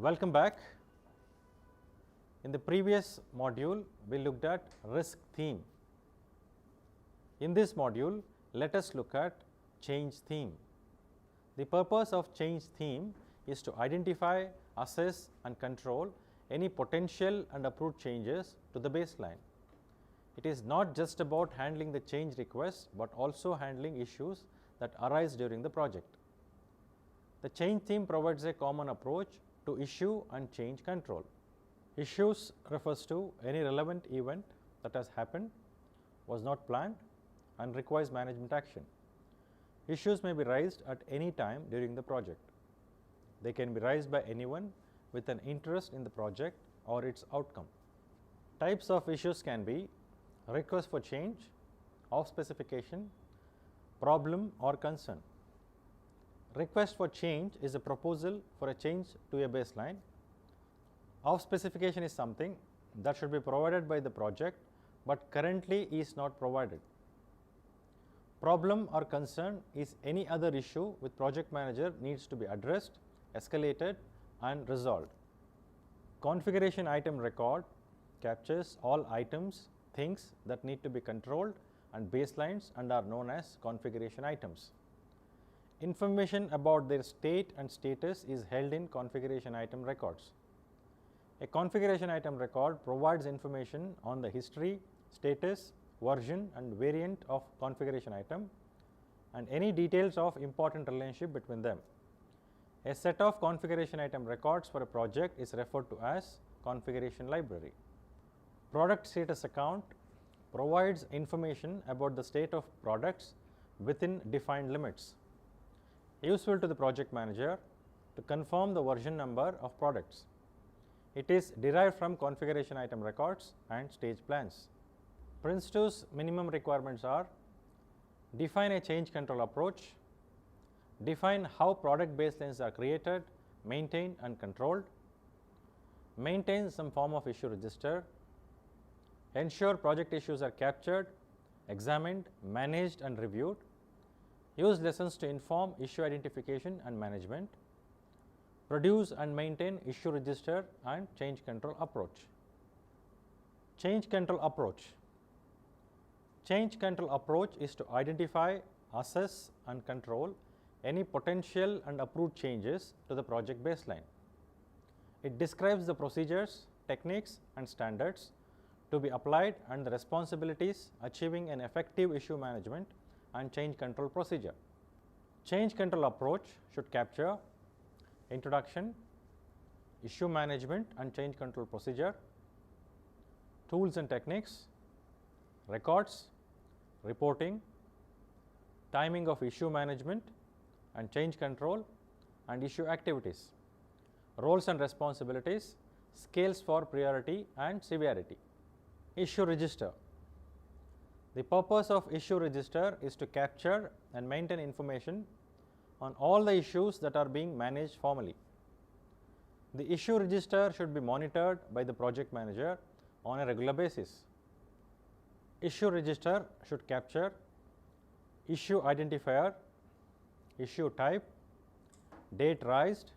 Welcome back. In the previous module, we looked at risk theme. In this module, let us look at change theme. The purpose of change theme is to identify, assess and control any potential and approved changes to the baseline. It is not just about handling the change requests, but also handling issues that arise during the project. The change theme provides a common approach to issue and change control. Issues refers to any relevant event that has happened, was not planned and requires management action. Issues may be raised at any time during the project. They can be raised by anyone with an interest in the project or its outcome. Types of issues can be request for change, off specification, problem or concern. Request for change is a proposal for a change to a baseline. Off specification is something that should be provided by the project but currently is not provided. Problem or concern is any other issue with project manager needs to be addressed, escalated and resolved. Configuration item record captures all items, things that need to be controlled and baselines and are known as configuration items. Information about their state and status is held in configuration item records. A configuration item record provides information on the history, status, version and variant of configuration item and any details of important relationship between them. A set of configuration item records for a project is referred to as configuration library. Product status account provides information about the state of products within defined limits, useful to the project manager to confirm the version number of products. It is derived from configuration item records and stage plans. PRINCE2's minimum requirements are: define a change control approach, define how product baselines are created, maintained and controlled, maintain some form of issue register, ensure project issues are captured, examined, managed and reviewed, use lessons to inform issue identification and management, produce and maintain issue register and change control approach. Change control approach. Change control approach is to identify, assess and control any potential and approved changes to the project baseline. It describes the procedures, techniques and standards to be applied and the responsibilities achieving an effective issue management and change control procedure. Change control approach should capture introduction, issue management and change control procedure, tools and techniques, records, reporting, timing of issue management and change control and issue activities, roles and responsibilities, scales for priority and severity. Issue register. The purpose of issue register is to capture and maintain information on all the issues that are being managed formally. The issue register should be monitored by the project manager on a regular basis. Issue register should capture issue identifier, issue type, date raised,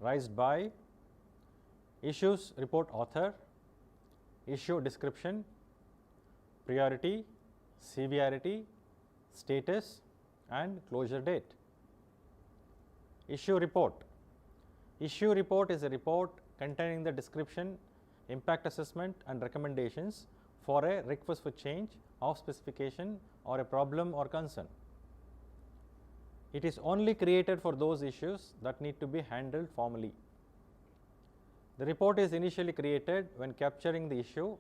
raised by, issues report author, issue description, priority, severity, status and closure date. Issue report. Issue report is a report containing the description, impact assessment and recommendations for a request for change, off specification or a problem or concern. It is only created for those issues that need to be handled formally. The report is initially created when capturing the issue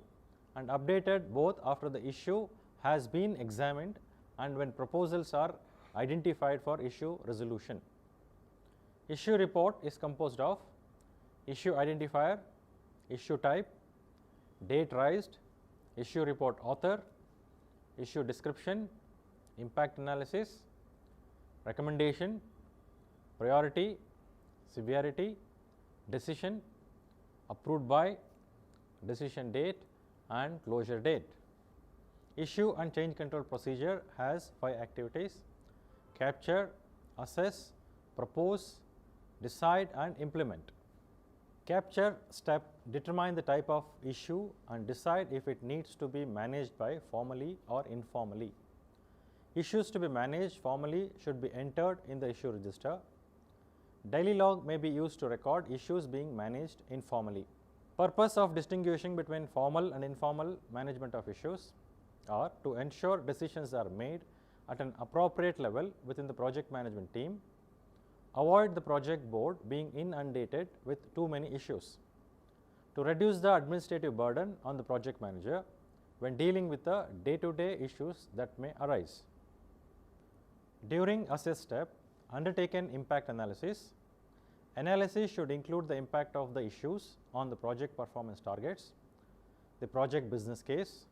and updated both after the issue has been examined and when proposals are identified for issue resolution. Issue report is composed of issue identifier, issue type, date raised, issue report author, issue description, impact analysis, recommendation, priority, severity, decision, approved by, decision date and closure date. Issue and change control procedure has 5 activities: capture, assess, propose, decide and implement. Capture step determine the type of issue and decide if it needs to be managed by formally or informally. Issues to be managed formally should be entered in the issue register. Daily log may be used to record issues being managed informally. Purpose of distinguishing between formal and informal management of issues are to ensure decisions are made at an appropriate level within the project management team, avoid the project board being inundated with too many issues, to reduce the administrative burden on the project manager when dealing with the day-to-day issues that may arise. During assess step, undertaken impact analysis. Analysis should include the impact of the issues on the project performance targets, the project business case,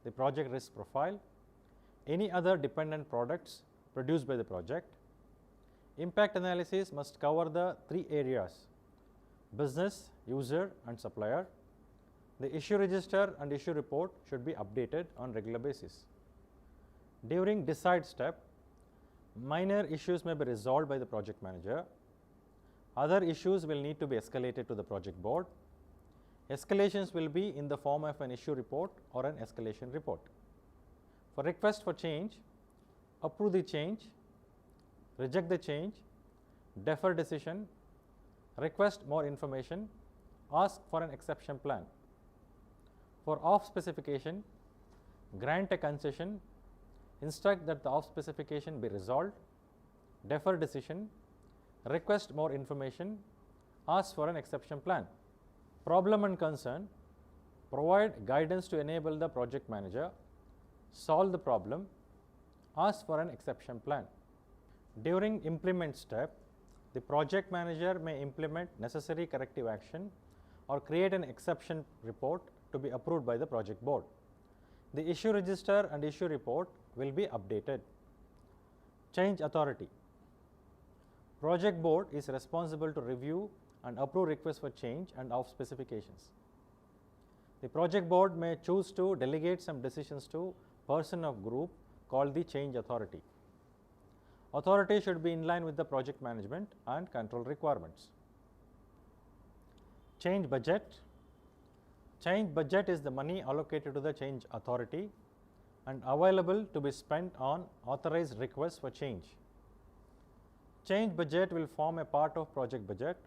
the project risk profile, any other dependent products produced by the project. Impact analysis must cover the three areas: business, user and supplier. The issue register and issue report should be updated on regular basis. During decide step, minor issues may be resolved by the project manager. Other issues will need to be escalated to the project board. Escalations will be in the form of an issue report or an escalation report. For request for change, approve the change, reject the change, defer decision, request more information, ask for an exception plan. For off specification, grant a concession, instruct that the off specification be resolved, defer decision, request more information, ask for an exception plan. Problem and concern, provide guidance to enable the project manager, solve the problem, ask for an exception plan. During implement step, the project manager may implement necessary corrective action or create an exception report to be approved by the project board. The issue register and issue report will be updated. Change authority. Project board is responsible to review and approve requests for change and off specifications. The project board may choose to delegate some decisions to person of group called the change authority. Authority should be in line with the project management and control requirements. Change budget. Change budget is the money allocated to the change authority and available to be spent on authorized requests for change. Change budget will form a part of project budget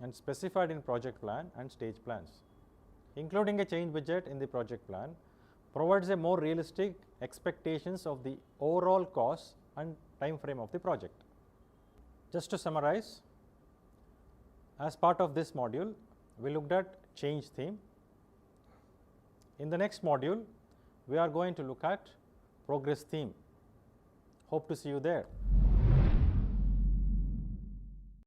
and specified in project plan and stage plans. Including a change budget in the project plan provides a more realistic expectations of the overall cost and time frame of the project. Just to summarize, as part of this module, we looked at change theme. In the next module, we are going to look at progress theme. Hope to see you there.